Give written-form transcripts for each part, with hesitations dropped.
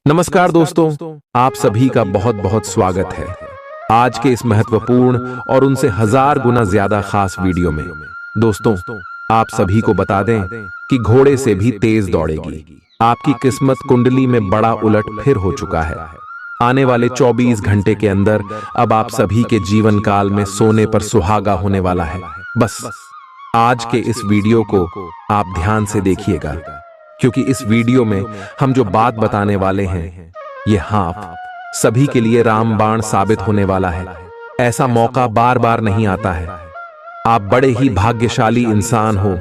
नमस्कार दोस्तों, आप सभी का बहुत बहुत स्वागत है आज के इस महत्वपूर्ण और उनसे हजार गुना ज्यादा खास वीडियो में। दोस्तों, आप सभी को बता दें कि घोड़े से भी तेज दौड़ेगी आपकी किस्मत कुंडली में बड़ा उलट फिर हो चुका है। आने वाले 24 घंटे के अंदर अब आप सभी के जीवन काल में सोने पर सुहागा होने वाला है। बस आज के इस वीडियो को आप ध्यान से देखिएगा, क्योंकि इस वीडियो में हम जो बात बताने वाले हैं ये आप सभी के लिए रामबाण साबित होने वाला है। ऐसा मौका बार बार नहीं आता है। आप बड़े ही भाग्यशाली इंसान हो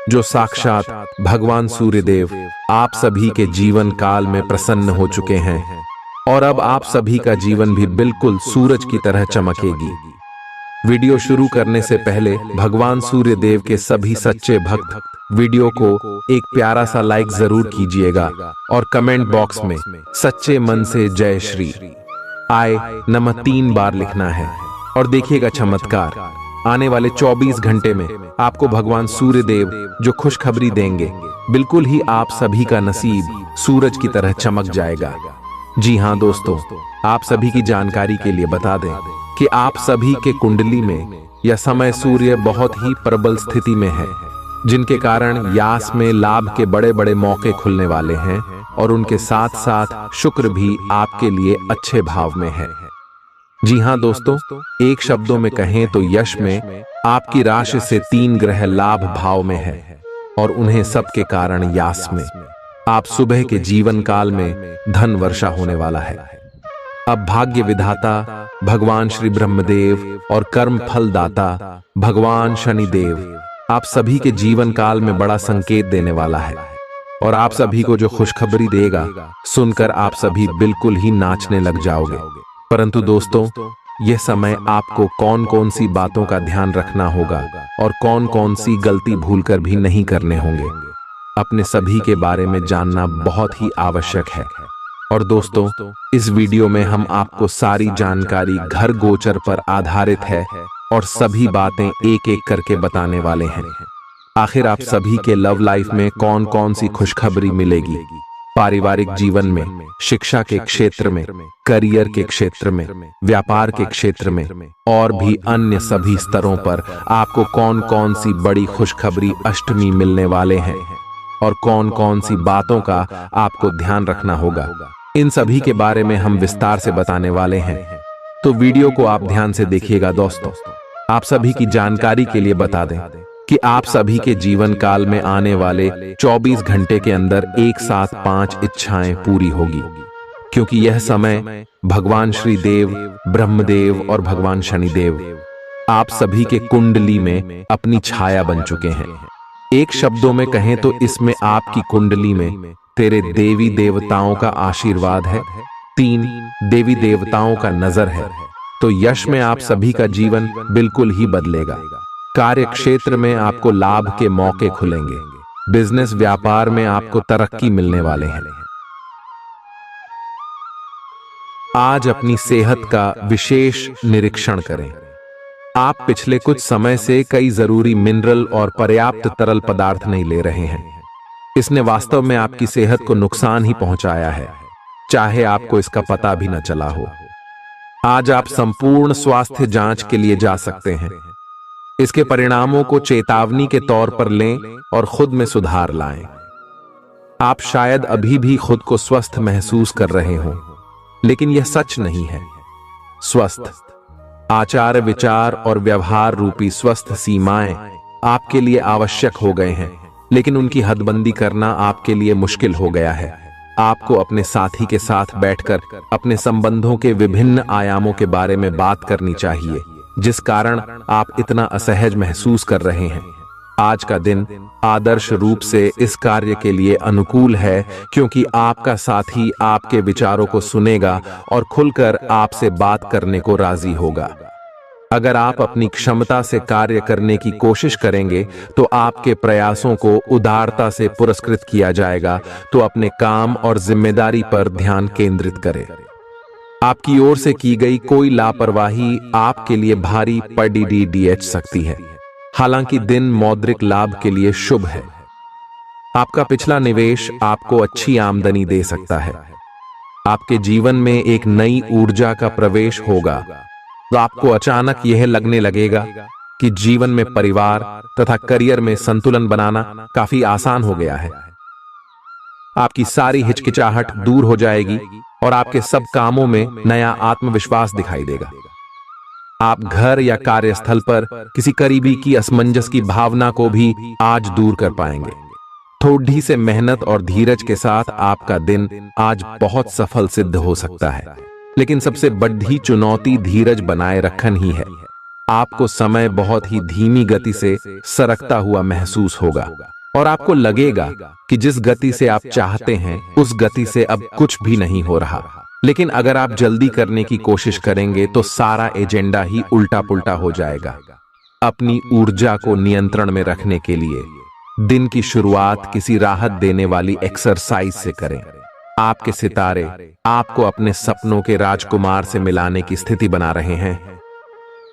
जो साक्षात भगवान सूर्यदेव आप सभी के जीवन काल में प्रसन्न हो चुके हैं और अब आप सभी का जीवन भी बिल्कुल सूरज की तरह चमकेगी। वीडियो शुरू करने से पहले भगवान सूर्यदेव के सभी सच्चे भक्त वीडियो को एक प्यारा सा लाइक जरूर कीजिएगा और कमेंट बॉक्स में सच्चे मन से जय श्री आय नमः 3 बार लिखना है। और देखिएगा चमत्कार, आने वाले 24 घंटे में आपको भगवान सूर्यदेव जो खुशखबरी देंगे, बिल्कुल ही आप सभी का नसीब सूरज की तरह चमक जाएगा। जी हाँ दोस्तों, आप सभी की जानकारी के लिए बता दें कि आप सभी के कुंडली में यह समय सूर्य बहुत ही प्रबल स्थिति में है, जिनके कारण यास में लाभ के बड़े बड़े मौके खुलने वाले हैं और उनके साथ साथ शुक्र भी आपके लिए अच्छे भाव में है। जी हाँ दोस्तों, एक शब्दों में कहें तो यश में आपकी राशि से 3 ग्रह लाभ भाव में है और उन्हें सबके कारण यास में आप सुबह के जीवन काल में धन वर्षा होने वाला है। अब भाग्य विधाता भगवान श्री ब्रह्मदेव और कर्म फल दाता भगवान शनिदेव आप सभी के जीवन काल में बड़ा संकेत देने वाला है और आप सभी को जो खुशखबरी देगा सुनकर आप सभी बिल्कुल ही नाचने लग जाओगे। परंतु दोस्तों, यह समय आपको कौन कौन सी बातों का ध्यान रखना होगा और कौन कौन सी गलती भूलकर भी नहीं करने होंगे, अपने सभी के बारे में जानना बहुत ही आवश्यक है। और दोस्तों, इस वीडियो में हम आपको सारी जानकारी घर गोचर पर आधारित है और सभी बातें एक एक करके बताने वाले हैं। आखिर आप सभी के लव लाइफ में कौन कौन सी खुशखबरी मिलेगी, पारिवारिक जीवन में, शिक्षा के क्षेत्र में, करियर के क्षेत्र में, व्यापार के क्षेत्र में और भी अन्य सभी स्तरों पर आपको कौन कौन सी बड़ी खुशखबरी अष्टमी मिलने वाले हैं और कौन कौन सी बातों का आपको ध्यान रखना होगा, इन सभी के बारे में हम विस्तार से बताने वाले हैं। तो वीडियो को आप ध्यान से देखिएगा। दोस्तों, आप सभी की जानकारी के लिए बता दें कि आप सभी के जीवन काल में आने वाले 24 घंटे के अंदर एक साथ 5 इच्छाएं पूरी होगी, क्योंकि यह समय भगवान श्री देव, ब्रह्मदेव और भगवान शनिदेव आप सभी के कुंडली में अपनी छाया बन चुके हैं। एक शब्दों में कहें तो इसमें आपकी कुंडली में तेरे देवी देवताओं का आशीर्वाद है, 3 देवी देवताओं का नजर है। तो यश में आप सभी का जीवन बिल्कुल ही बदलेगा। कार्य क्षेत्र में आपको लाभ के मौके खुलेंगे, बिजनेस व्यापार में आपको तरक्की मिलने वाले हैं। आज अपनी सेहत का विशेष निरीक्षण करें। आप पिछले कुछ समय से कई जरूरी मिनरल और पर्याप्त तरल पदार्थ नहीं ले रहे हैं। इसने वास्तव में आपकी सेहत को नुकसान ही पहुंचाया है, चाहे आपको इसका पता भी न चला हो। आज आप संपूर्ण स्वास्थ्य जांच के लिए जा सकते हैं। इसके परिणामों को चेतावनी के तौर पर लें और खुद में सुधार लाएं। आप शायद अभी भी खुद को स्वस्थ महसूस कर रहे हों, लेकिन यह सच नहीं है। स्वस्थ आचार, विचार और व्यवहार रूपी स्वस्थ सीमाएं आपके लिए आवश्यक हो गए हैं, लेकिन उनकी हदबंदी करना आपके लिए मुश्किल हो गया है। आपको अपने साथी के साथ बैठकर अपने संबंधों के विभिन्न आयामों के बारे में बात करनी चाहिए, जिस कारण आप इतना असहज महसूस कर रहे हैं। आज का दिन आदर्श रूप से इस कार्य के लिए अनुकूल है, क्योंकि आपका साथी आपके विचारों को सुनेगा और खुलकर आपसे बात करने को राजी होगा। अगर आप अपनी क्षमता से कार्य करने की कोशिश करेंगे तो आपके प्रयासों को उदारता से पुरस्कृत किया जाएगा। तो अपने काम और जिम्मेदारी पर ध्यान केंद्रित करें। आपकी ओर से की गई कोई लापरवाही आपके लिए भारी पड़ सकती है। हालांकि दिन मौद्रिक लाभ के लिए शुभ है। आपका पिछला निवेश आपको अच्छी आमदनी दे सकता है। आपके जीवन में एक नई ऊर्जा का प्रवेश होगा। तो आपको अचानक यह लगने लगेगा कि जीवन में परिवार तथा करियर में संतुलन बनाना काफी आसान हो गया है। आपकी सारी हिचकिचाहट दूर हो जाएगी और आपके सब कामों में नया आत्मविश्वास दिखाई देगा। आप घर या कार्यस्थल पर किसी करीबी की असमंजस की भावना को भी आज दूर कर पाएंगे। थोड़ी से मेहनत और धीरज के साथ आपका दिन आज बहुत सफल सिद्ध हो सकता है। लेकिन सबसे बड़ी चुनौती धीरज बनाए रखना ही है। आपको समय बहुत ही धीमी गति से सरकता हुआ महसूस होगा और आपको लगेगा कि जिस गति से आप चाहते हैं उस गति से अब कुछ भी नहीं हो रहा। लेकिन अगर आप जल्दी करने की कोशिश करेंगे तो सारा एजेंडा ही उल्टा पुल्टा हो जाएगा। अपनी ऊर्जा को नियंत्रण में रखने के लिए दिन की शुरुआत किसी राहत देने वाली एक्सरसाइज से करें। आपके सितारे आपको अपने सपनों के राजकुमार से मिलाने की स्थिति बना रहे हैं।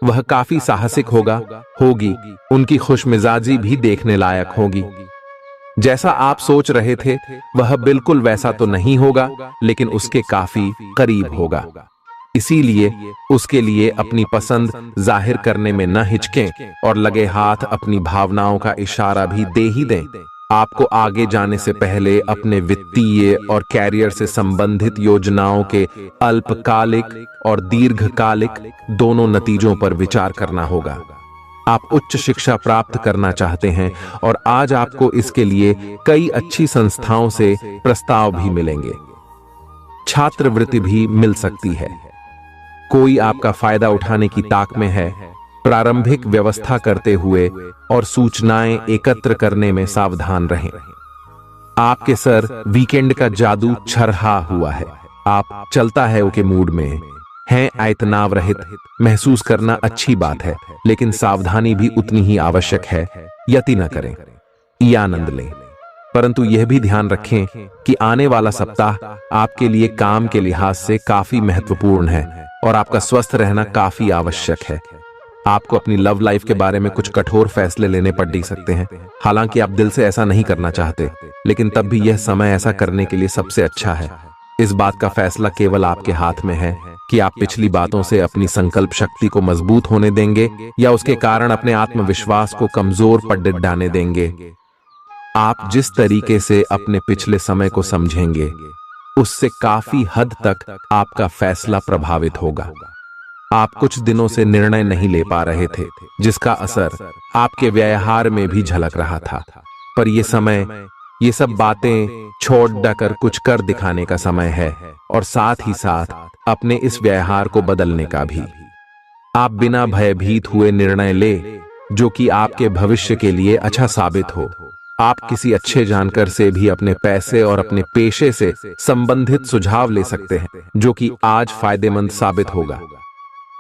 वह काफी साहसिक होगी, उनकी खुशमिजाजी भी देखने लायक होगी। जैसा आप सोच रहे थे वह बिल्कुल वैसा तो नहीं होगा, लेकिन उसके काफी करीब होगा। इसीलिए उसके लिए अपनी पसंद जाहिर करने में न हिचकें और लगे हाथ अपनी भावनाओं का इशारा भी दे ही दें। आपको आगे जाने से पहले अपने वित्तीय और कैरियर से संबंधित योजनाओं के अल्पकालिक और दीर्घकालिक दोनों नतीजों पर विचार करना होगा। आप उच्च शिक्षा प्राप्त करना चाहते हैं और आज आपको इसके लिए कई अच्छी संस्थाओं से प्रस्ताव भी मिलेंगे। छात्रवृत्ति भी मिल सकती है। कोई आपका फायदा उठाने की ताक में है। प्रारंभिक व्यवस्था करते हुए और सूचनाएं एकत्र करने में सावधान रहें। आपके सर वीकेंड का जादू छरहा हुआ है। आप चलता है के मूड में हैं। तनाव रहित महसूस करना अच्छी बात है, लेकिन सावधानी भी उतनी ही आवश्यक है। यति न करें या आनंद लें, परंतु यह भी ध्यान रखें कि आने वाला सप्ताह आपके लिए काम के लिहाज से काफी महत्वपूर्ण है और आपका स्वस्थ रहना काफी आवश्यक है। आपको अपनी लव लाइफ के बारे में कुछ कठोर फैसले लेने पड़ सकते हैं। हालांकि आप दिल से ऐसा नहीं करना चाहते, लेकिन तब भी यह समय ऐसा करने के लिए सबसे अच्छा है। इस बात का फैसला केवल आपके हाथ में है कि आप पिछली बातों से अपनी संकल्प शक्ति को मजबूत होने देंगे या उसके कारण अपने आत्मविश्वास को कमजोर पड़ डालने देंगे। आप जिस तरीके से अपने पिछले समय को समझेंगे उससे काफी हद तक आपका फैसला प्रभावित होगा। आप कुछ दिनों से निर्णय नहीं ले पा रहे थे, जिसका असर आपके व्यवहार में भी झलक रहा था। पर यह समय ये सब बातें छोड़ कर कुछ कर दिखाने का समय है और साथ ही साथ अपने इस व्यवहार को बदलने का भी। आप बिना भयभीत हुए निर्णय ले जो कि आपके भविष्य के लिए अच्छा साबित हो। आप किसी अच्छे जानकार से भी अपने पैसे और अपने पेशे से संबंधित सुझाव ले सकते हैं, जो कि आज फायदेमंद साबित होगा।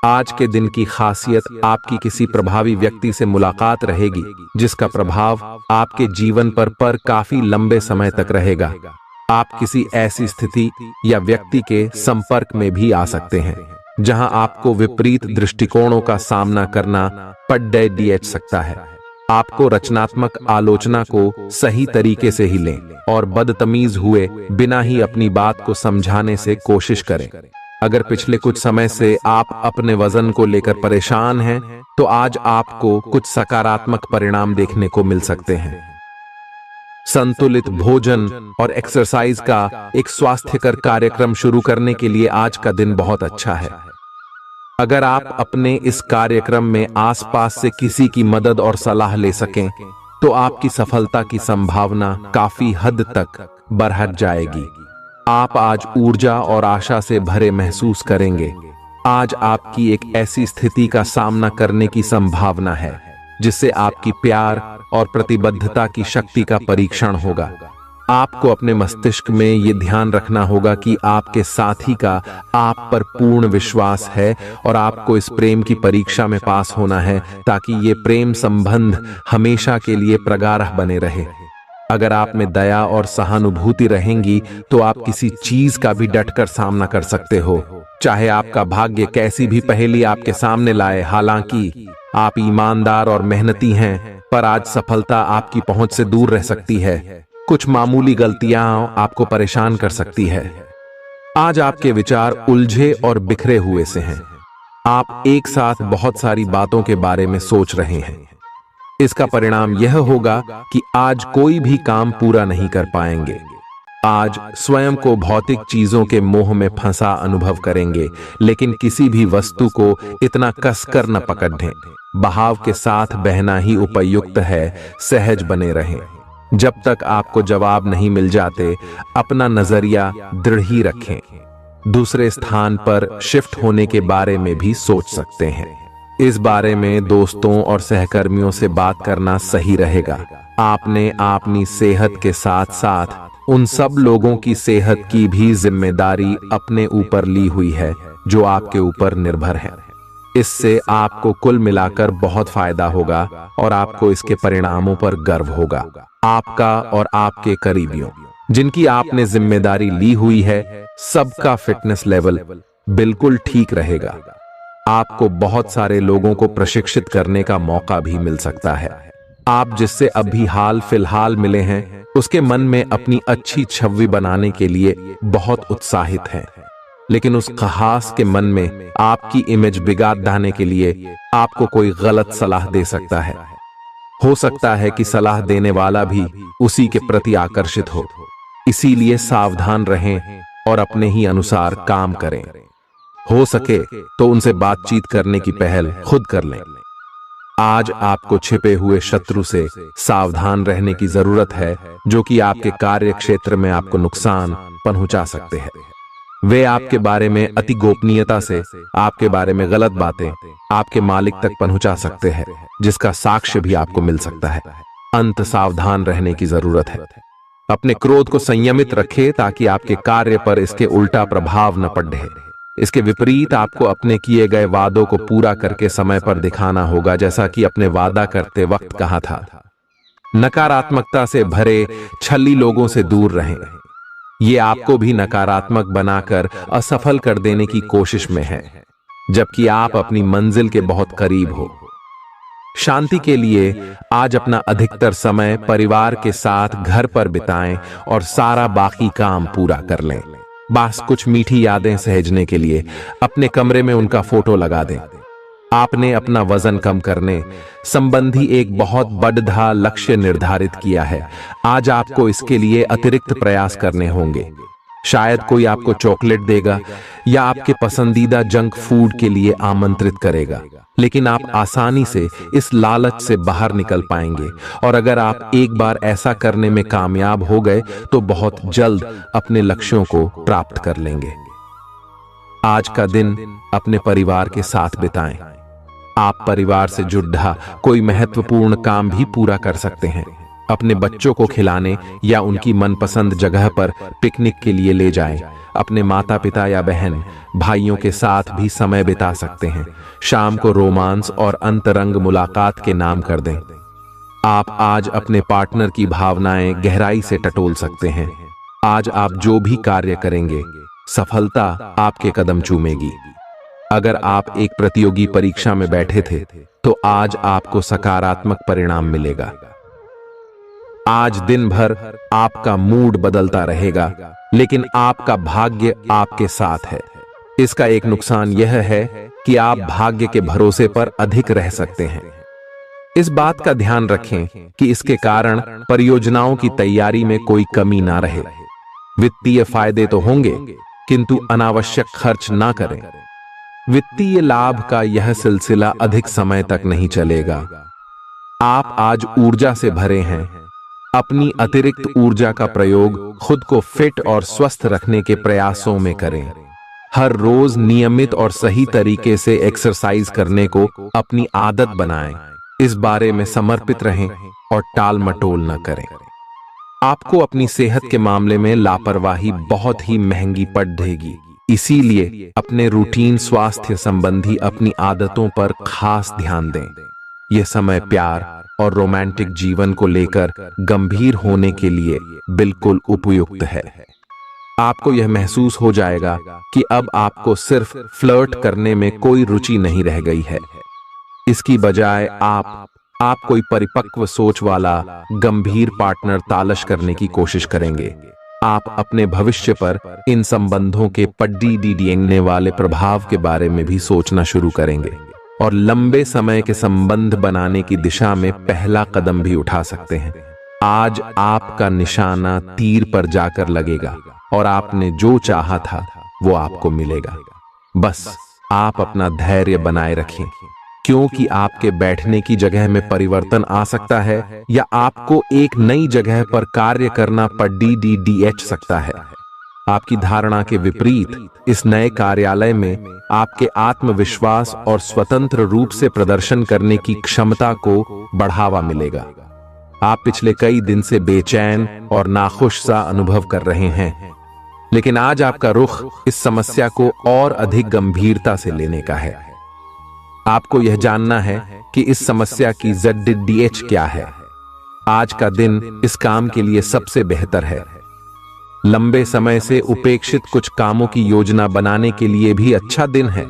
आज के दिन की खासियत आपकी किसी प्रभावी व्यक्ति से मुलाकात रहेगी, जिसका प्रभाव आपके जीवन पर काफी लंबे समय तक रहेगा। आप किसी ऐसी स्थिति या व्यक्ति के संपर्क में भी आ सकते हैं जहां आपको विपरीत दृष्टिकोणों का सामना करना पड़ सकता है। आपको रचनात्मक आलोचना को सही तरीके से ही लें और बदतमीज हुए बिना ही अपनी बात को समझाने से कोशिश करें। अगर पिछले कुछ समय से आप अपने वजन को लेकर परेशान हैं, तो आज आपको कुछ सकारात्मक परिणाम देखने को मिल सकते हैं। संतुलित भोजन और एक्सरसाइज का एक स्वास्थ्यकर कार्यक्रम शुरू करने के लिए आज का दिन बहुत अच्छा है। अगर आप अपने इस कार्यक्रम में आसपास से किसी की मदद और सलाह ले सकें, तो आपकी सफलता की संभावना काफी हद तक बढ़ जाएगी। आप आज ऊर्जा और आशा से भरे महसूस करेंगे। आज आपकी एक ऐसी स्थिति का सामना करने की संभावना है जिससे आपकी प्यार और प्रतिबद्धता की शक्ति का परीक्षण होगा। आपको अपने मस्तिष्क में ये ध्यान रखना होगा कि आपके साथी का आप पर पूर्ण विश्वास है और आपको इस प्रेम की परीक्षा में पास होना है, ताकि ये प्रेम संबंध हमेशा के लिए प्रगाढ़ बने रहे। अगर आप में दया और सहानुभूति रहेंगी तो आप किसी चीज का भी डटकर सामना कर सकते हो, चाहे आपका भाग्य कैसी भी पहेली आपके सामने लाए। हालांकि आप ईमानदार और मेहनती हैं, पर आज सफलता आपकी पहुंच से दूर रह सकती है। कुछ मामूली गलतियां आपको परेशान कर सकती है। आज आपके विचार उलझे और बिखरे हुए से हैं। आप एक साथ बहुत सारी बातों के बारे में सोच रहे हैं। इसका परिणाम यह होगा कि आज कोई भी काम पूरा नहीं कर पाएंगे। आज स्वयं को भौतिक चीजों के मोह में फंसा अनुभव करेंगे, लेकिन किसी भी वस्तु को इतना कसकर न पकड़ें। बहाव के साथ बहना ही उपयुक्त है। सहज बने रहें। जब तक आपको जवाब नहीं मिल जाते, अपना नजरिया दृढ़ ही रखें। दूसरे स्थान पर शिफ्ट होने के बारे में भी सोच सकते हैं। इस बारे में दोस्तों और सहकर्मियों से बात करना सही रहेगा। आपने अपनी सेहत के साथ साथ उन सब लोगों की सेहत की भी जिम्मेदारी अपने ऊपर ली हुई है जो आपके ऊपर निर्भर है। इससे आपको कुल मिलाकर बहुत फायदा होगा और आपको इसके परिणामों पर गर्व होगा। आपका और आपके करीबियों जिनकी आपने जिम्मेदारी ली हुई है, सबका फिटनेस लेवल बिल्कुल ठीक रहेगा। आपको बहुत सारे लोगों को प्रशिक्षित करने का मौका भी मिल सकता है। आप जिससे अभी हाल फिलहाल मिले हैं, उसके मन में अपनी अच्छी छवि बनाने के लिए बहुत उत्साहित हैं, लेकिन उस खास के मन में आपकी इमेज बिगाड़ डालने के लिए आपको कोई गलत सलाह दे सकता है। हो सकता है कि सलाह देने वाला भी उसी के प्रति आकर्षित हो। इसीलिए सावधान रहें और अपने ही अनुसार काम करें। हो सके तो उनसे बातचीत करने की पहल खुद कर लें। आज आपको छिपे हुए शत्रु से सावधान रहने की जरूरत है, जो कि आपके कार्य क्षेत्र में आपको नुकसान पहुंचा सकते हैं। वे आपके बारे में अति गोपनीयता से आपके बारे में गलत बातें आपके मालिक तक पहुंचा सकते हैं, जिसका साक्ष्य भी आपको मिल सकता है। अंत सावधान रहने की जरूरत है। अपने क्रोध को संयमित रखें ताकि आपके कार्य पर इसके उल्टा प्रभाव न पड़े। इसके विपरीत आपको अपने किए गए वादों को पूरा करके समय पर दिखाना होगा, जैसा कि अपने वादा करते वक्त कहा था। नकारात्मकता से भरे छली लोगों से दूर रहें। ये आपको भी नकारात्मक बनाकर असफल कर देने की कोशिश में है, जबकि आप अपनी मंजिल के बहुत करीब हो। शांति के लिए आज अपना अधिकतर समय परिवार के साथ घर पर बिताएं और सारा बाकी काम पूरा कर लें। बस कुछ मीठी यादें सहेजने के लिए अपने कमरे में उनका फोटो लगा दें। आपने अपना वजन कम करने संबंधी एक बहुत बड़ा लक्ष्य निर्धारित किया है। आज आपको इसके लिए अतिरिक्त प्रयास करने होंगे। शायद कोई आपको चॉकलेट देगा या आपके पसंदीदा जंक फूड के लिए आमंत्रित करेगा, लेकिन आप आसानी से इस लालच से बाहर निकल पाएंगे। और अगर आप एक बार ऐसा करने में कामयाब हो गए तो बहुत जल्द अपने लक्ष्यों को प्राप्त कर लेंगे। आज का दिन अपने परिवार के साथ बिताएं। आप परिवार से जुड़ा कोई महत्वपूर्ण काम भी पूरा कर सकते हैं। अपने बच्चों को खिलाने या उनकी मनपसंद जगह पर पिकनिक के लिए ले जाएं। अपने माता पिता या बहन भाइयों के साथ भी समय बिता सकते हैं। शाम को रोमांस और अंतरंग मुलाकात के नाम कर दें। आप आज अपने पार्टनर की भावनाएं गहराई से टटोल सकते हैं। आज आप जो भी कार्य करेंगे, सफलता आपके कदम चूमेगी। अगर आप एक प्रतियोगी परीक्षा में बैठे थे तो आज आपको सकारात्मक परिणाम मिलेगा। आज दिन भर आपका मूड बदलता रहेगा, लेकिन आपका भाग्य आपके साथ है। इसका एक नुकसान यह है कि आप भाग्य के भरोसे पर अधिक रह सकते हैं। इस बात का ध्यान रखें कि इसके कारण परियोजनाओं की तैयारी में कोई कमी ना रहे। वित्तीय फायदे तो होंगे, किंतु अनावश्यक खर्च ना करें। वित्तीय लाभ का यह सिलसिला अधिक समय तक नहीं चलेगा। आप आज ऊर्जा से भरे हैं। अपनी अतिरिक्त ऊर्जा का प्रयोग खुद को फिट और स्वस्थ रखने के प्रयासों में करें। हर रोज नियमित और सही तरीके से एक्सरसाइज करने को अपनी आदत बनाएं। इस बारे में समर्पित रहें और टाल मटोल न करें। आपको अपनी सेहत के मामले में लापरवाही बहुत ही महंगी पड़ेगी। इसीलिए अपने रूटीन स्वास्थ्य संबंधी अपनी आदतों पर खास ध्यान दें। यह समय प्यार और रोमांटिक जीवन को लेकर गंभीर होने के लिए बिल्कुल उपयुक्त है। आपको यह महसूस हो जाएगा कि अब आपको सिर्फ फ्लर्ट करने में कोई रुचि नहीं रह गई है। इसकी बजाय आप कोई परिपक्व सोच वाला गंभीर पार्टनर तलाश करने की कोशिश करेंगे। आप अपने भविष्य पर इन संबंधों के पड़ने वाले प्रभाव के बारे में भी सोचना शुरू करेंगे और लंबे समय के संबंध बनाने की दिशा में पहला कदम भी उठा सकते हैं। आज आपका निशाना तीर पर जाकर लगेगा और आपने जो चाहा था वो आपको मिलेगा। बस आप अपना धैर्य बनाए रखें, क्योंकि आपके बैठने की जगह में परिवर्तन आ सकता है या आपको एक नई जगह पर कार्य करना पड़ सकता है। आपकी धारणा के विपरीत इस नए कार्यालय में आपके आत्मविश्वास और स्वतंत्र रूप से प्रदर्शन करने की क्षमता को बढ़ावा मिलेगा। आप पिछले कई दिन से बेचैन और नाखुश सा अनुभव कर रहे हैं, लेकिन आज आपका रुख इस समस्या को और अधिक गंभीरता से लेने का है। आपको यह जानना है कि इस समस्या की ZDH क्या है। आज का दिन इस काम के लिए सबसे बेहतर है। लंबे समय से उपेक्षित कुछ कामों की योजना बनाने के लिए भी अच्छा दिन है।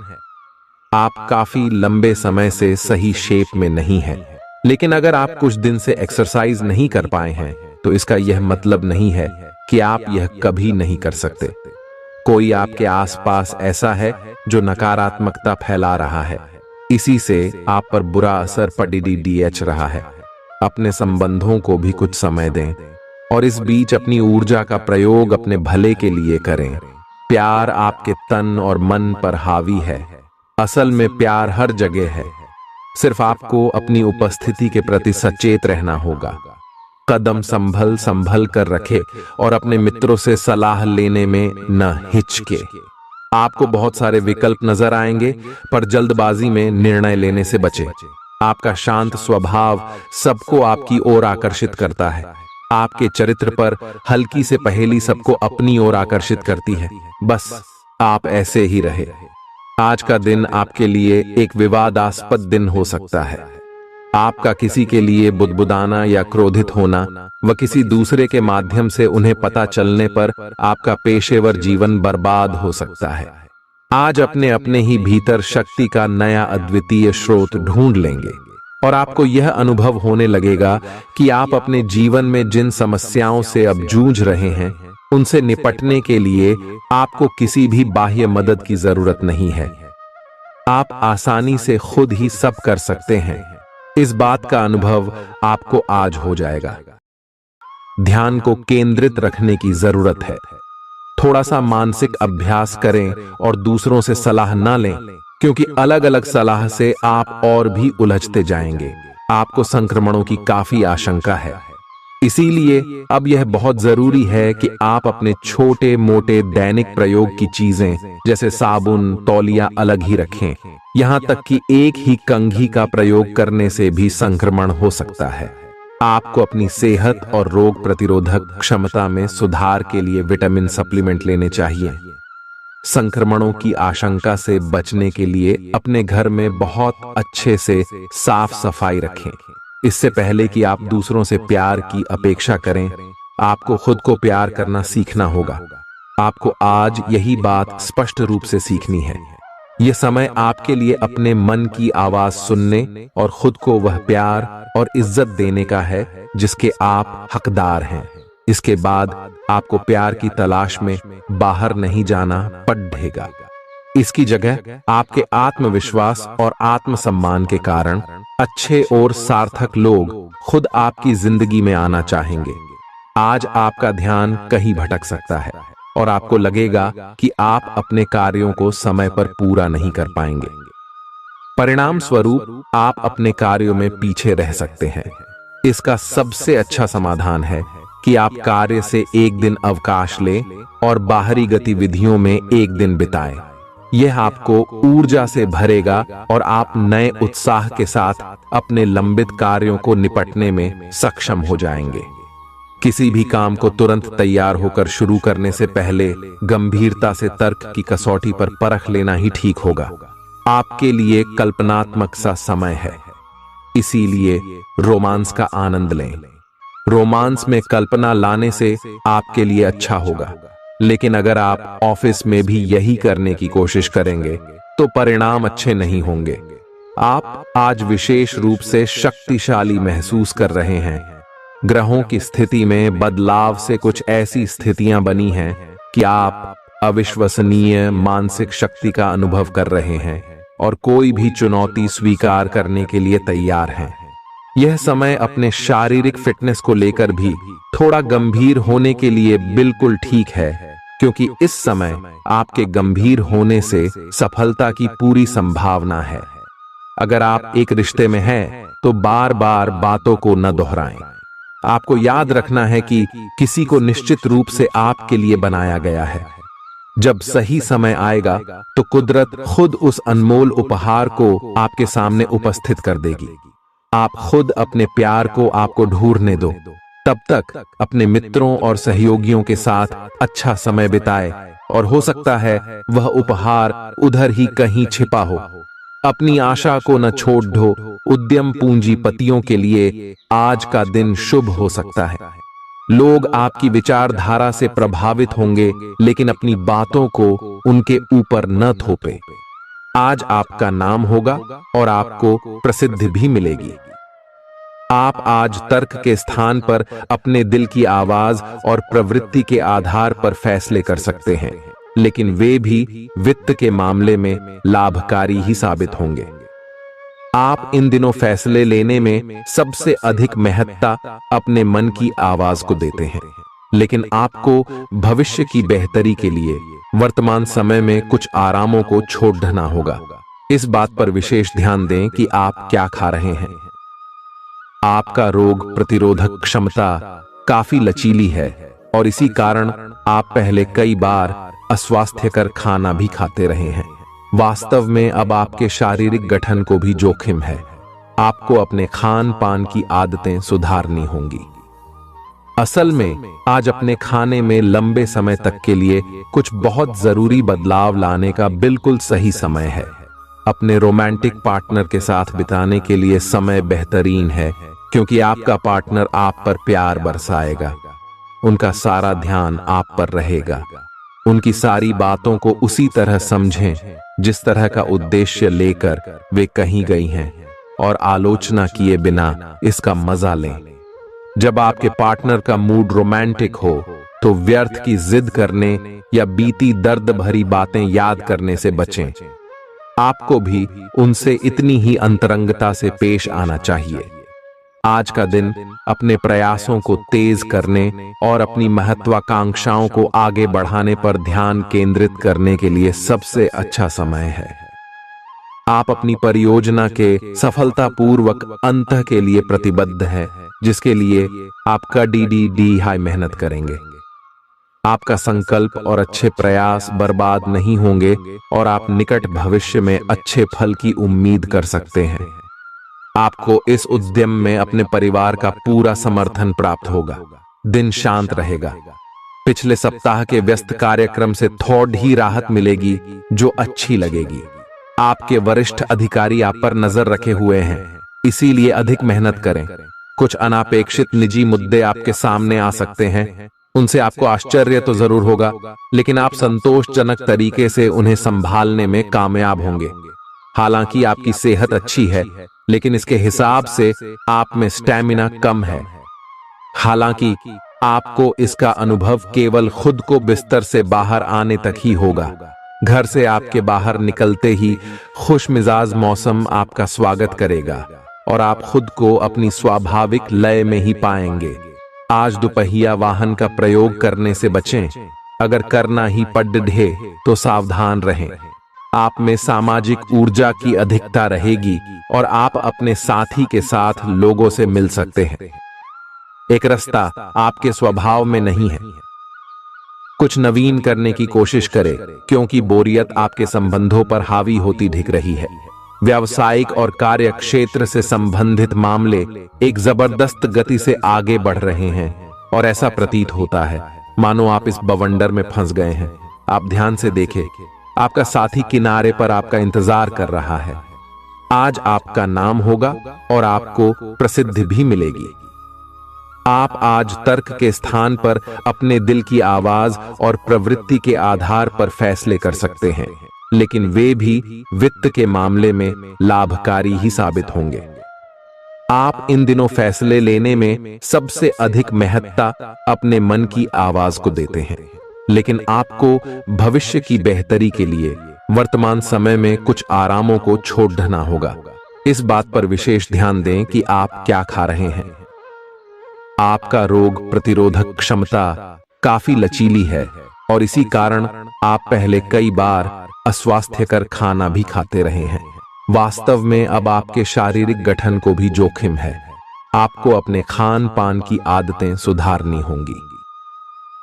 आप काफी लंबे समय से सही शेप में नहीं हैं, लेकिन अगर आप कुछ दिन से एक्सरसाइज नहीं कर पाए हैं तो इसका यह मतलब नहीं है कि आप यह कभी नहीं कर सकते। कोई आपके आसपास ऐसा है जो नकारात्मकता फैला रहा है, इसी से आप पर बुरा असर पड़ रहा है। अपने संबंधों को भी कुछ समय दें और इस बीच अपनी ऊर्जा का प्रयोग अपने भले के लिए करें। प्यार आपके तन और मन पर हावी है। असल में प्यार हर जगह है, सिर्फ आपको अपनी उपस्थिति के प्रति सचेत रहना होगा। कदम संभल संभल कर रखे और अपने मित्रों से सलाह लेने में न हिचके। आपको बहुत सारे विकल्प नजर आएंगे, पर जल्दबाजी में निर्णय लेने से बचें। आपका शांत स्वभाव सबको आपकी ओर आकर्षित करता है। आपके चरित्र पर हल्की से पहेली सबको अपनी ओर आकर्षित करती है। बस आप ऐसे ही रहे। आज का दिन आपके लिए एक विवादास्पद दिन हो सकता है। आपका किसी के लिए बुदबुदाना या क्रोधित होना व किसी दूसरे के माध्यम से उन्हें पता चलने पर आपका पेशेवर जीवन बर्बाद हो सकता है। आज अपने अपने ही भीतर शक्ति का नया अद्वितीय स्रोत ढूंढ लेंगे और आपको यह अनुभव होने लगेगा कि आप अपने जीवन में जिन समस्याओं से अब जूझ रहे हैं उनसे निपटने के लिए आपको किसी भी बाह्य मदद की जरूरत नहीं है। आप आसानी से खुद ही सब कर सकते हैं। इस बात का अनुभव आपको आज हो जाएगा। ध्यान को केंद्रित रखने की जरूरत है। थोड़ा सा मानसिक अभ्यास करें और दूसरों से सलाह ना लें, क्योंकि अलग अलग सलाह से आप और भी उलझते जाएंगे। आपको संक्रमणों की काफी आशंका है, इसीलिए अब यह बहुत जरूरी है कि आप अपने छोटे मोटे दैनिक प्रयोग की चीजें जैसे साबुन, तौलिया अलग ही रखें। यहां तक कि एक ही कंघी का प्रयोग करने से भी संक्रमण हो सकता है। आपको अपनी सेहत और रोग प्रतिरोधक क्षमता में सुधार के लिए विटामिन सप्लीमेंट लेने चाहिए। संक्रमणों की आशंका से बचने के लिए अपने घर में बहुत अच्छे से साफ सफाई रखें। इससे पहले कि आप दूसरों से प्यार की अपेक्षा करें, आपको खुद को प्यार करना सीखना होगा। आपको आज यही बात स्पष्ट रूप से सीखनी है। यह समय आपके लिए अपने मन की आवाज सुनने और खुद को वह प्यार और इज्जत देने का है जिसके आप हकदार हैं। इसके बाद आपको प्यार की तलाश में बाहर नहीं जाना पड़ेगा। इसकी जगह आपके आत्मविश्वास और आत्मसम्मान के कारण अच्छे और सार्थक लोग खुद आपकी जिंदगी में आना चाहेंगे। आज आपका ध्यान कहीं भटक सकता है और आपको लगेगा कि आप अपने कार्यों को समय पर पूरा नहीं कर पाएंगे। परिणाम स्वरूप आप अपने कार्यों में पीछे रह सकते हैं। इसका सबसे अच्छा समाधान है कि आप कार्य से एक दिन अवकाश लें और बाहरी गतिविधियों में एक दिन बिताएं। यह आपको ऊर्जा से भरेगा और आप नए उत्साह के साथ अपने लंबित कार्यों को निपटने में सक्षम हो जाएंगे। किसी भी काम को तुरंत तैयार होकर शुरू करने से पहले गंभीरता से तर्क की कसौटी पर परख लेना ही ठीक होगा। आपके लिए कल्पनात्मक सा समय है, इसीलिए रोमांस का आनंद लें। रोमांस में कल्पना लाने से आपके लिए अच्छा होगा, लेकिन अगर आप ऑफिस में भी यही करने की कोशिश करेंगे तो परिणाम अच्छे नहीं होंगे। आप आज विशेष रूप से शक्तिशाली महसूस कर रहे हैं। ग्रहों की स्थिति में बदलाव से कुछ ऐसी स्थितियां बनी हैं कि आप अविश्वसनीय मानसिक शक्ति का अनुभव कर रहे हैं और कोई भी चुनौती स्वीकार करने के लिए तैयार हैं। यह समय अपने शारीरिक फिटनेस को लेकर भी थोड़ा गंभीर होने के लिए बिल्कुल ठीक है, क्योंकि इस समय आपके गंभीर होने से सफलता की पूरी संभावना है। अगर आप एक रिश्ते में हैं, तो बार बार बातों को न दोहराएं। आपको याद रखना है कि किसी को निश्चित रूप से आपके लिए बनाया गया है। जब सही समय आएगा तो कुदरत खुद उस अनमोल उपहार को आपके सामने उपस्थित कर देगी। आप खुद अपने प्यार को आपको ढूंढने दो। तब तक अपने मित्रों और सहयोगियों के साथ अच्छा समय बिताए और हो सकता है वह उपहार उधर ही कहीं छिपा हो। अपनी आशा को न छोड़ दो। उद्यम पूंजीपतियों के लिए आज का दिन शुभ हो सकता है। लोग आपकी विचारधारा से प्रभावित होंगे, लेकिन अपनी बातों को उनके ऊपर न थोपे। आज आपका नाम होगा और आपको प्रसिद्धि भी मिलेगी। आप आज तर्क के स्थान पर अपने दिल की आवाज और प्रवृत्ति के आधार पर फैसले कर सकते हैं, लेकिन वे भी वित्त के मामले में लाभकारी ही साबित होंगे। आप इन दिनों फैसले लेने में सबसे अधिक महत्ता अपने मन की आवाज को देते हैं, लेकिन आपको भविष्य की बेहतरी के लिए वर्तमान समय में कुछ आरामों को छोड़ना होगा। इस बात पर विशेष ध्यान दें कि आप क्या खा रहे हैं। आपका रोग प्रतिरोधक क्षमता काफी लचीली है और इसी कारण आप पहले कई बार अस्वास्थ्यकर खाना भी खाते रहे हैं। वास्तव में अब आपके शारीरिक गठन को भी जोखिम है। आपको अपने खान पान की आदतें सुधारनी होंगी। असल में आज अपने खाने में लंबे समय तक के लिए कुछ बहुत जरूरी बदलाव लाने का बिल्कुल सही समय है। अपने रोमांटिक पार्टनर के साथ बिताने के लिए समय बेहतरीन है, क्योंकि आपका पार्टनर आप पर प्यार बरसाएगा। उनका सारा ध्यान आप पर रहेगा। उनकी सारी बातों को उसी तरह समझें जिस तरह का उद्देश्य लेकर वे कहीं गई हैं, और आलोचना किए बिना इसका मजा लें। जब आपके पार्टनर का मूड रोमांटिक हो तो व्यर्थ की जिद करने या बीती दर्द भरी बातें याद करने से बचें। आपको भी उनसे इतनी ही अंतरंगता से पेश आना चाहिए। आज का दिन अपने प्रयासों को तेज करने और अपनी महत्वाकांक्षाओं को आगे बढ़ाने पर ध्यान केंद्रित करने के लिए सबसे अच्छा समय है। आप अपनी परियोजना के सफलतापूर्वक अंत के लिए प्रतिबद्ध हैं, जिसके लिए आप कड़ी हाई मेहनत करेंगे। आपका संकल्प और अच्छे प्रयास बर्बाद नहीं होंगे और आप निकट भविष्य में अच्छे फल की उम्मीद कर सकते हैं। आपको इस उद्यम में अपने परिवार का पूरा समर्थन प्राप्त होगा। दिन शांत रहेगा। पिछले सप्ताह के व्यस्त कार्यक्रम से थोड़ी ही राहत मिलेगी, जो अच्छी लगेगी। आपके वरिष्ठ अधिकारी आप पर नजर रखे हुए हैं, इसीलिए अधिक मेहनत करें। कुछ अनापेक्षित निजी मुद्दे आपके सामने आ सकते हैं। उनसे आपको आश्चर्य तो जरूर होगा, लेकिन आप संतोषजनक तरीके से उन्हें संभालने में कामयाब होंगे। हालांकि आपकी सेहत अच्छी है, लेकिन इसके हिसाब से आप में स्टैमिना कम है। हालांकि आपको इसका अनुभव केवल खुद को बिस्तर से बाहर आने तक ही होगा। घर से आपके बाहर निकलते ही खुशमिजाज मौसम आपका स्वागत करेगा और आप खुद को अपनी स्वाभाविक लय में ही पाएंगे। आज दुपहिया वाहन का प्रयोग करने से बचें। अगर करना ही पड़े तो सावधान रहें। आप में सामाजिक ऊर्जा की अधिकता रहेगी और आप अपने साथी के साथ लोगों से मिल सकते हैं। एक रास्ता आपके स्वभाव में नहीं है। कुछ नवीन करने की कोशिश करें, क्योंकि बोरियत आपके संबंधों पर हावी होती दिख रही है। व्यावसायिक और कार्य क्षेत्र से संबंधित मामले एक जबरदस्त गति से आगे बढ़ रहे हैं और ऐसा प्रतीत होता है मानो आप इस बवंडर में फंस गए हैं। आप ध्यान से देखें, आपका साथी किनारे पर आपका इंतजार कर रहा है। आज आपका नाम होगा और आपको प्रसिद्धि भी मिलेगी। आप आज तर्क के स्थान पर अपने दिल की आवाज और प्रवृत्ति के आधार पर फैसले कर सकते हैं, लेकिन वे भी वित्त के मामले में लाभकारी ही साबित होंगे। आप इन दिनों फैसले लेने में सबसे अधिक महत्ता अपने मन की आवाज को देते हैं, लेकिन आपको भविष्य की बेहतरी के लिए वर्तमान समय में कुछ आरामों को छोड़ना होगा। इस बात पर विशेष ध्यान दें कि आप क्या खा रहे हैं। आपका रोग प्रतिरोधक क्षमता काफी लचीली है और इसी कारण आप पहले कई बार अस्वास्थ्यकर खाना भी खाते रहे हैं। वास्तव में अब आपके शारीरिक गठन को भी जोखिम है। आपको अपने खान पान की आदतें सुधारनी होंगी।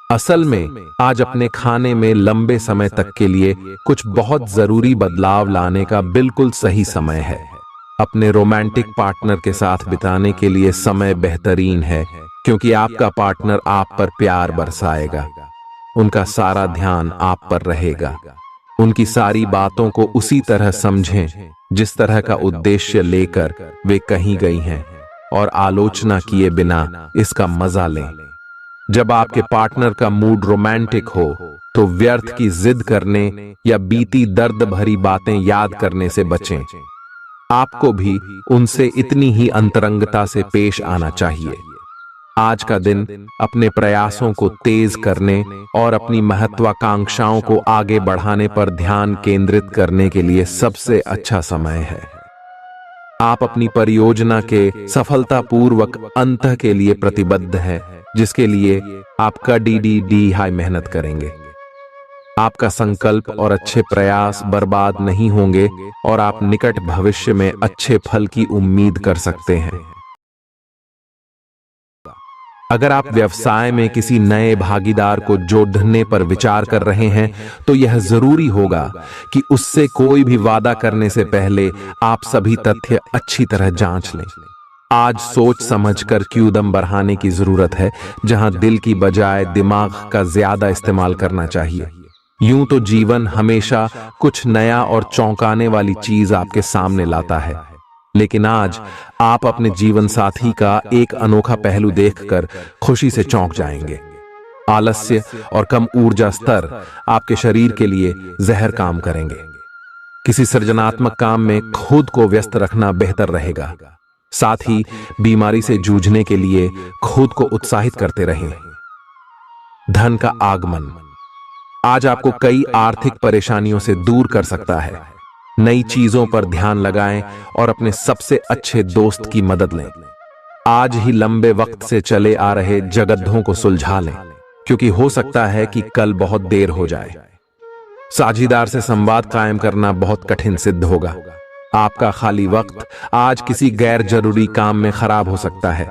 असल में आज अपने खाने में लंबे समय तक के लिए कुछ बहुत जरूरी बदलाव लाने का बिल्कुल सही समय है। अपने रोमांटिक पार्टनर के साथ बिताने के लिए समय बेहतरीन है, क्योंकि आपका पार्टनर आप पर प्यार बरसाएगा। उनका सारा ध्यान आप पर रहेगा। उनकी सारी बातों को उसी तरह समझें जिस तरह का उद्देश्य लेकर वे कहीं गई हैं, और आलोचना किए बिना इसका मजा लें। जब आपके पार्टनर का मूड रोमांटिक हो तो व्यर्थ की जिद करने या बीती दर्द भरी बातें याद करने से बचें। आपको भी उनसे इतनी ही अंतरंगता से पेश आना चाहिए। आज का दिन अपने प्रयासों को तेज करने और अपनी महत्वाकांक्षाओं को आगे बढ़ाने पर ध्यान केंद्रित करने के लिए सबसे अच्छा समय है। आप अपनी परियोजना के सफलतापूर्वक अंत के लिए प्रतिबद्ध हैं, जिसके लिए आप कड़ी हाई मेहनत करेंगे। आपका संकल्प और अच्छे प्रयास बर्बाद नहीं होंगे और आप निकट भविष्य में अच्छे फल की उम्मीद कर सकते हैं। अगर आप व्यवसाय में किसी नए भागीदार को जोड़ने पर विचार कर रहे हैं, तो यह जरूरी होगा कि उससे कोई भी वादा करने से पहले आप सभी तथ्य अच्छी तरह जांच लें। आज सोच समझकर कदम बढ़ाने की जरूरत है, जहां दिल की बजाय दिमाग का ज्यादा इस्तेमाल करना चाहिए। यूं तो जीवन हमेशा कुछ नया और चौंकाने वाली चीज आपके सामने लाता है, लेकिन आज आप अपने जीवन साथी का एक अनोखा पहलू देखकर खुशी से चौंक जाएंगे। आलस्य और कम ऊर्जा स्तर आपके शरीर के लिए जहर काम करेंगे। किसी सृजनात्मक काम में खुद को व्यस्त रखना बेहतर रहेगा। साथ ही बीमारी से जूझने के लिए खुद को उत्साहित करते रहें। धन का आगमन आज आपको कई आर्थिक परेशानियों से दूर कर सकता है। नई चीजों पर ध्यान लगाएं और अपने सबसे अच्छे दोस्त की मदद लें। आज ही लंबे वक्त से चले आ रहे जगद्धों को सुलझा लें, क्योंकि हो सकता है कि कल बहुत देर हो जाए। साझीदार से संवाद कायम करना बहुत कठिन सिद्ध होगा। आपका खाली वक्त आज किसी गैर जरूरी काम में खराब हो सकता है।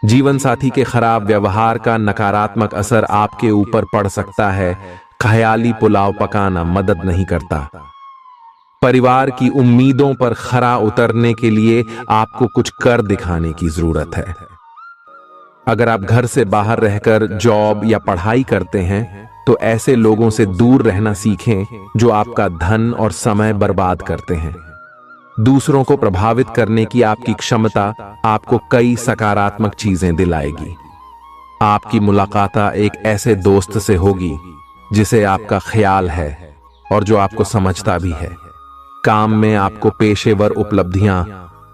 जीवन साथी के खराब व्यवहार का नकारात्मक असर आपके ऊपर पड़ सकता है। ख्याली पुलाव पकाना मदद नहीं करता। परिवार की उम्मीदों पर खरा उतरने के लिए आपको कुछ कर दिखाने की जरूरत है। अगर आप घर से बाहर रहकर जॉब या पढ़ाई करते हैं, तो ऐसे लोगों से दूर रहना सीखें जो आपका धन और समय बर्बाद करते हैं। दूसरों को प्रभावित करने की आपकी क्षमता आपको कई सकारात्मक चीजें दिलाएगी। आपकी मुलाकात एक ऐसे दोस्त से होगी जिसे आपका ख्याल है और जो आपको समझता भी है। काम में आपको पेशेवर उपलब्धियां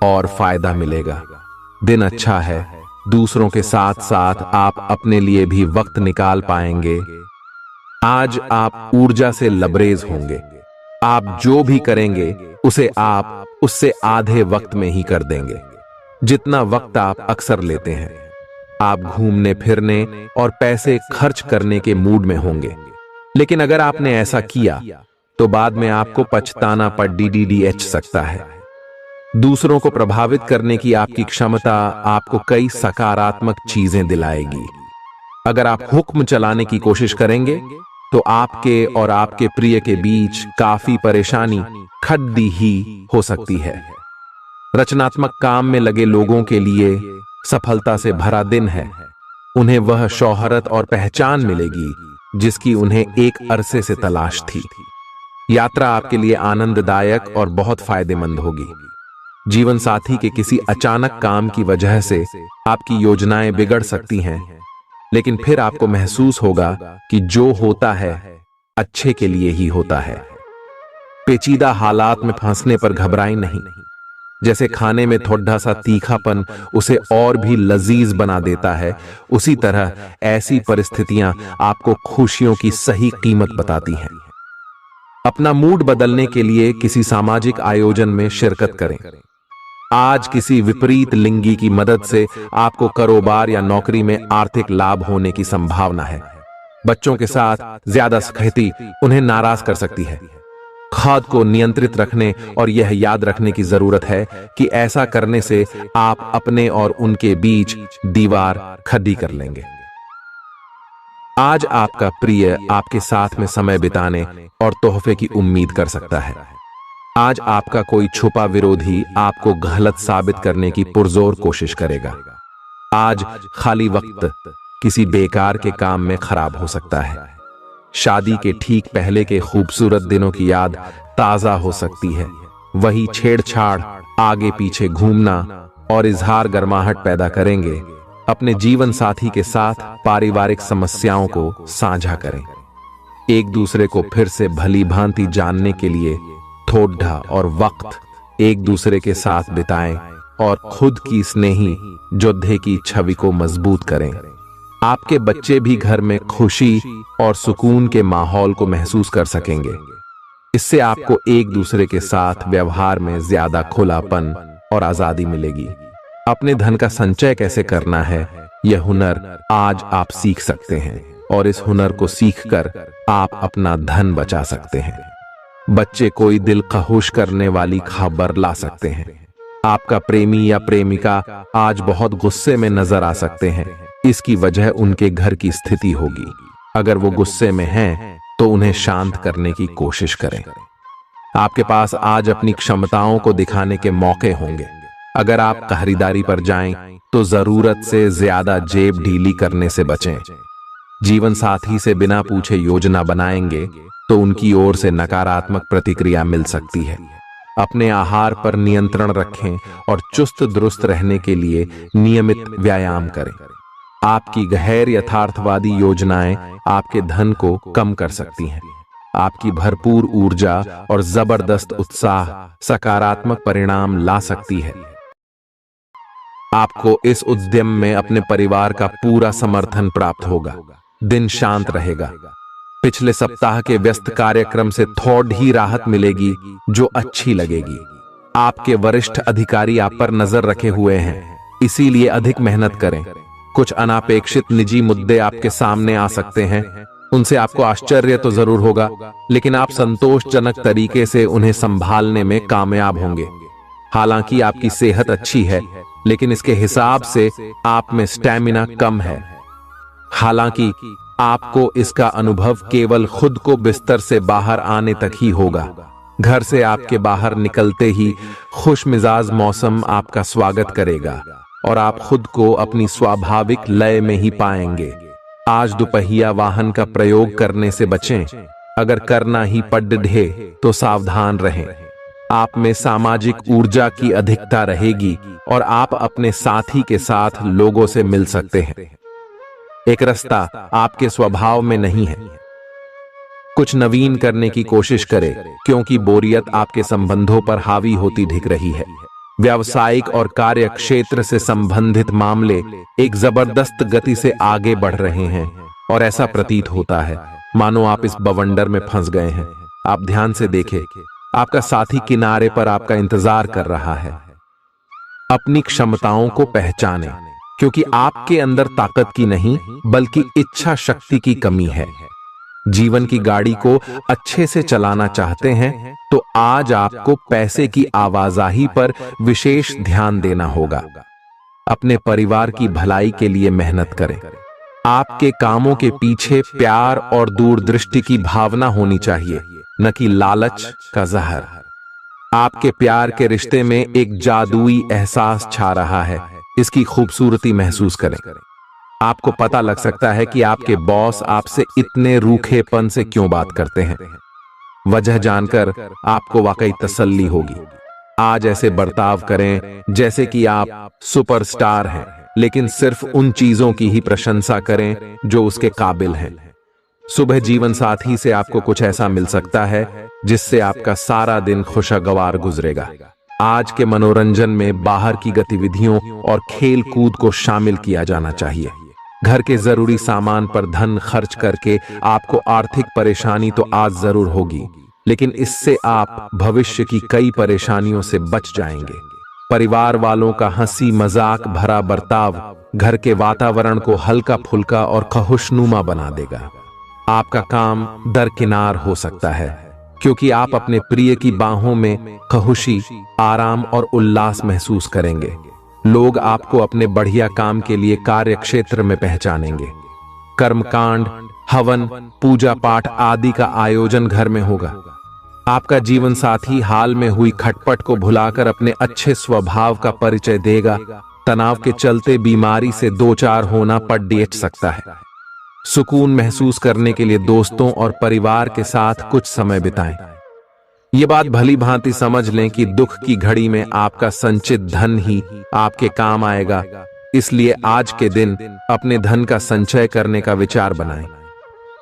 और फायदा मिलेगा। दिन अच्छा है। दूसरों के साथ साथ आप अपने लिए भी वक्त निकाल पाएंगे। आज आप ऊर्जा से लबरेज होंगे। आप जो भी करेंगे उसे आप उससे आधे वक्त में ही कर देंगे, जितना वक्त आप अक्सर लेते हैं। आप घूमने फिरने और पैसे खर्च करने के मूड में होंगे, लेकिन अगर आपने ऐसा किया तो बाद में आपको पछताना पड़ सकता है। दूसरों को प्रभावित करने की आपकी क्षमता आपको कई सकारात्मक चीजें दिलाएगी। अगर आप हुक्म चलाने की कोशिश करेंगे तो आपके और आपके प्रिय के बीच काफी परेशानी खड़ी ही हो सकती है। रचनात्मक काम में लगे लोगों के लिए सफलता से भरा दिन है। उन्हें वह शोहरत और पहचान मिलेगी जिसकी उन्हें एक अरसे से तलाश थी। यात्रा आपके लिए आनंददायक और बहुत फायदेमंद होगी। जीवन साथी के किसी अचानक काम की वजह से आपकी योजनाएं बिगड़ सकती हैं, लेकिन फिर आपको महसूस होगा कि जो होता है अच्छे के लिए ही होता है। पेचीदा हालात में फंसने पर घबराएं नहीं। जैसे खाने में थोड़ा सा तीखापन उसे और भी लजीज बना देता है, उसी तरह ऐसी परिस्थितियां आपको खुशियों की सही कीमत बताती हैं। अपना मूड बदलने के लिए किसी सामाजिक आयोजन में शिरकत करें। आज किसी विपरीत लिंगी की मदद से आपको कारोबार या नौकरी में आर्थिक लाभ होने की संभावना है। बच्चों के साथ ज्यादा सख्ती उन्हें नाराज कर सकती है। खुद को नियंत्रित रखने और यह याद रखने की जरूरत है कि ऐसा करने से आप अपने और उनके बीच दीवार खड़ी कर लेंगे। आज आपका प्रिय आपके साथ में समय बिताने और तोहफे की उम्मीद कर सकता है। आज आपका कोई छुपा विरोधी आपको गलत साबित करने की पुरजोर कोशिश करेगा। आज खाली वक्त किसी बेकार के काम में खराब हो सकता है। शादी के ठीक पहले के खूबसूरत दिनों की याद ताजा हो सकती है। वही छेड़छाड़, आगे पीछे घूमना और इजहार गर्माहट पैदा करेंगे। अपने जीवन साथी के साथ पारिवारिक समस्याओं को साझा करें। एक दूसरे को फिर से भली भांति जानने के लिए थोड़ा और वक्त एक दूसरे के साथ बिताएं और खुद की स्नेही योद्धे की छवि को मजबूत करें। आपके बच्चे भी घर में खुशी और सुकून के माहौल को महसूस कर सकेंगे। इससे आपको एक दूसरे के साथ व्यवहार में ज्यादा खुलापन और आजादी मिलेगी। अपने धन का संचय कैसे करना है, यह हुनर आज आप सीख सकते हैं और इस हुनर को सीखकर आप अपना धन बचा सकते हैं। बच्चे कोई दिल खहुश करने वाली खबर ला सकते हैं। आपका प्रेमी या प्रेमिका आज बहुत गुस्से में नजर आ सकते हैं। इसकी वजह उनके घर की स्थिति होगी। अगर वो गुस्से में हैं, तो उन्हें शांत करने की कोशिश करें। आपके पास आज अपनी क्षमताओं को दिखाने के मौके होंगे। अगर आप खरीदारी पर जाएं, तो जरूरत से ज्यादा जेब ढीली करने से बचें। जीवन साथी से बिना पूछे योजना बनाएंगे तो उनकी ओर से नकारात्मक प्रतिक्रिया मिल सकती है। अपने आहार पर नियंत्रण रखें और चुस्त दुरुस्त रहने के लिए नियमित व्यायाम करें। आपकी गैर यथार्थवादी योजनाएं आपके धन को कम कर सकती हैं। आपकी भरपूर ऊर्जा और जबरदस्त उत्साह सकारात्मक परिणाम ला सकती है। आपको इस उद्यम में अपने परिवार का पूरा समर्थन प्राप्त होगा। दिन शांत रहेगा। पिछले सप्ताह के व्यस्त कार्यक्रम से थोड़ी राहत मिलेगी जो अच्छी लगेगी। आपके वरिष्ठ अधिकारी आप पर नजर रखे हुए हैं, इसीलिए अधिक मेहनत करें। कुछ अनापेक्षित निजी मुद्दे आपके सामने आ सकते हैं। उनसे आपको आश्चर्य तो जरूर होगा, लेकिन आप संतोषजनक तरीके से उन्हें संभालने में कामयाब होंगे। हालांकि आपकी सेहत अच्छी है, लेकिन इसके हिसाब से आप में स्टैमिना कम है। हालांकि आपको इसका अनुभव केवल खुद को बिस्तर से बाहर आने तक ही होगा। घर से आपके बाहर निकलते ही खुशमिजाज मौसम आपका स्वागत करेगा और आप खुद को अपनी स्वाभाविक लय में ही पाएंगे। आज दुपहिया वाहन का प्रयोग करने से बचें। अगर करना ही पड़े तो सावधान रहें। आप में सामाजिक ऊर्जा की अधिकता रहेगी और आप अपने साथी के साथ लोगों से मिल सकते हैं। एक रास्ता आपके स्वभाव में नहीं है। कुछ नवीन करने की कोशिश करें, क्योंकि बोरियत आपके संबंधों पर हावी होती दिख रही है। व्यावसायिक और कार्य क्षेत्र से संबंधित मामले एक जबरदस्त गति से आगे बढ़ रहे हैं और ऐसा प्रतीत होता है मानो आप इस बवंडर में फंस गए हैं। आप ध्यान से देखें, आपका साथी किनारे पर आपका इंतजार कर रहा है। अपनी क्षमताओं को पहचानें, क्योंकि आपके अंदर ताकत की नहीं बल्कि इच्छा शक्ति की कमी है। जीवन की गाड़ी को अच्छे से चलाना चाहते हैं तो आज आपको पैसे की आवाजाही पर विशेष ध्यान देना होगा। अपने परिवार की भलाई के लिए मेहनत करें। आपके कामों के पीछे प्यार और दूरदृष्टि की भावना होनी चाहिए, न कि लालच का जहर। आपके प्यार के रिश्ते में एक जादुई एहसास छा रहा है। इसकी खूबसूरती महसूस करें। आपको पता लग सकता है कि आपके बॉस आपसे इतने रूखेपन से क्यों बात करते हैं। वजह जानकर आपको वाकई तसल्ली होगी। आज ऐसे बर्ताव करें जैसे कि आप सुपरस्टार हैं, लेकिन सिर्फ उन चीजों की ही प्रशंसा करें जो उसके काबिल हैं। सुबह जीवन साथी से आपको कुछ ऐसा मिल सकता है जिससे आपका सारा दिन खुशगवार गुजरेगा। आज के मनोरंजन में बाहर की गतिविधियों और खेल कूद को शामिल किया जाना चाहिए। घर के जरूरी सामान पर धन खर्च करके आपको आर्थिक परेशानी तो आज जरूर होगी, लेकिन इससे आप भविष्य की कई परेशानियों से बच जाएंगे। परिवार वालों का हंसी मजाक भरा बर्ताव घर के वातावरण को हल्का फुल्का और खुशनुमा बना देगा। आपका काम दरकिनार हो सकता है, क्योंकि आप अपने प्रिय की बाहों में खुशी, आराम और उल्लास महसूस करेंगे। लोग आपको अपने बढ़िया काम के लिए कार्य क्षेत्र में पहचानेंगे। कर्मकांड, हवन, पूजा पाठ आदि का आयोजन घर में होगा। आपका जीवन साथी हाल में हुई खटपट को भुलाकर अपने अच्छे स्वभाव का परिचय देगा। तनाव के चलते बीमारी से दो चार होना पड़ सकता है। सुकून महसूस करने के लिए दोस्तों और परिवार के साथ कुछ समय बिताएं। ये बात भली भांति समझ लें कि दुख की घड़ी में आपका संचित धन ही आपके काम आएगा। इसलिए आज के दिन अपने धन का संचय करने का विचार बनाएं।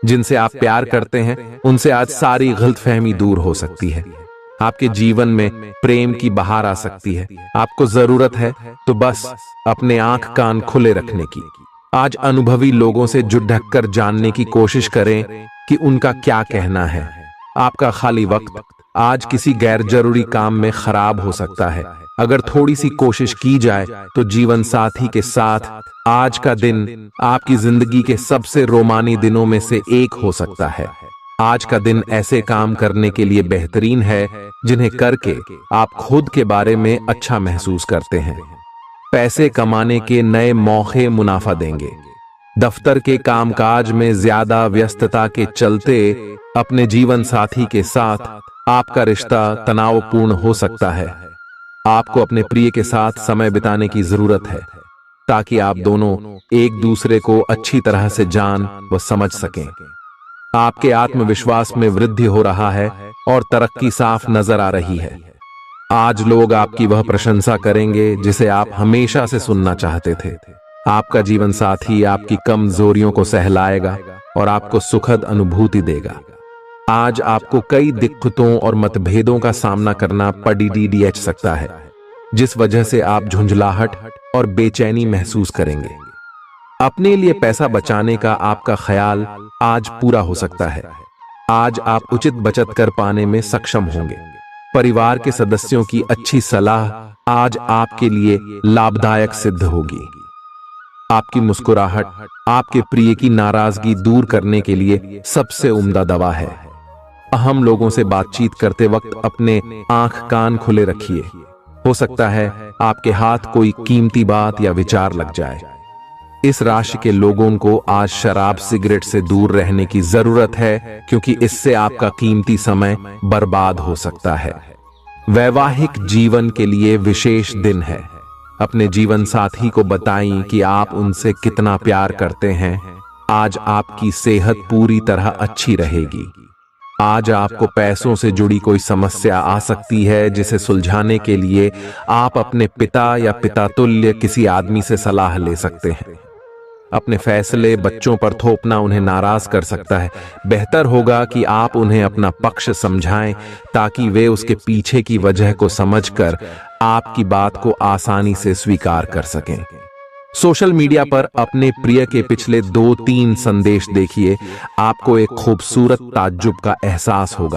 जिनसे आप प्यार करते हैं उनसे आज सारी गलतफहमी दूर हो सकती है। आपके जीवन में प्रेम की बहार आ सकती है। आपको जरूरत है तो बस अपने आंख कान खुले रखने की। आज अनुभवी लोगों से जुड़ ढक कर जानने की कोशिश करें कि उनका क्या कहना है। आपका खाली वक्त आज किसी गैर जरूरी काम में खराब हो सकता है। अगर थोड़ी सी कोशिश की जाए तो जीवन साथी के साथ आज का दिन आपकी जिंदगी के सबसे रोमानी दिनों में से एक हो सकता है। आज का दिन ऐसे काम करने के लिए बेहतरीन है जिन्हें करके आप खुद के बारे में अच्छा महसूस करते हैं। पैसे कमाने के नए मौके मुनाफा देंगे। दफ्तर के कामकाज में ज्यादा व्यस्तता के चलते अपने जीवन साथी के साथ आपका रिश्ता तनावपूर्ण हो सकता है। आपको अपने प्रिय के साथ समय बिताने की जरूरत है ताकि आप दोनों एक दूसरे को अच्छी तरह से जान व समझ सकें। आपके आत्मविश्वास में वृद्धि हो रहा है और तरक्की साफ नजर आ रही है। आज लोग आपकी वह प्रशंसा करेंगे जिसे आप हमेशा से सुनना चाहते थे। आपका जीवन साथी आपकी कमजोरियों को सहलाएगा और आपको सुखद अनुभूति देगा। आज आपको कई दिक्कतों और मतभेदों का सामना करना पड़ सकता है, जिस वजह से आप झुंझलाहट और बेचैनी महसूस करेंगे। अपने लिए पैसा बचाने का आपका ख्याल आज पूरा हो सकता है। आज आप उचित बचत कर पाने में सक्षम होंगे। परिवार के सदस्यों की अच्छी सलाह आज आपके लिए लाभदायक सिद्ध होगी। आपकी मुस्कुराहट आपके प्रिय की नाराजगी दूर करने के लिए सबसे उम्दा दवा है। अहम लोगों से बातचीत करते वक्त अपने आंख कान खुले रखिए। हो सकता है आपके हाथ कोई कीमती बात या विचार लग जाए। इस राशि के लोगों को आज शराब सिगरेट से दूर रहने की जरूरत है, क्योंकि इससे आपका कीमती समय बर्बाद हो सकता है। वैवाहिक जीवन के लिए विशेष दिन है। अपने जीवन साथी को बताएं कि आप उनसे कितना प्यार करते हैं। आज आपकी सेहत पूरी तरह अच्छी रहेगी। आज आपको पैसों से जुड़ी कोई समस्या आ सकती है, जिसे सुलझाने के लिए आप अपने पिता या पिता तुल्य किसी आदमी से सलाह ले सकते हैं। अपने फैसले बच्चों पर थोपना उन्हें नाराज कर सकता है। बेहतर होगा कि आप उन्हें अपना पक्ष समझाएं ताकि वे उसके पीछे की वजह को समझकर आपकी बात को आसानी से स्वीकार कर सकें। सोशल मीडिया पर अपने प्रिय के पिछले 2-3 संदेश देखिए। आपको एक खूबसूरत ताज्जुब का एहसास होगा।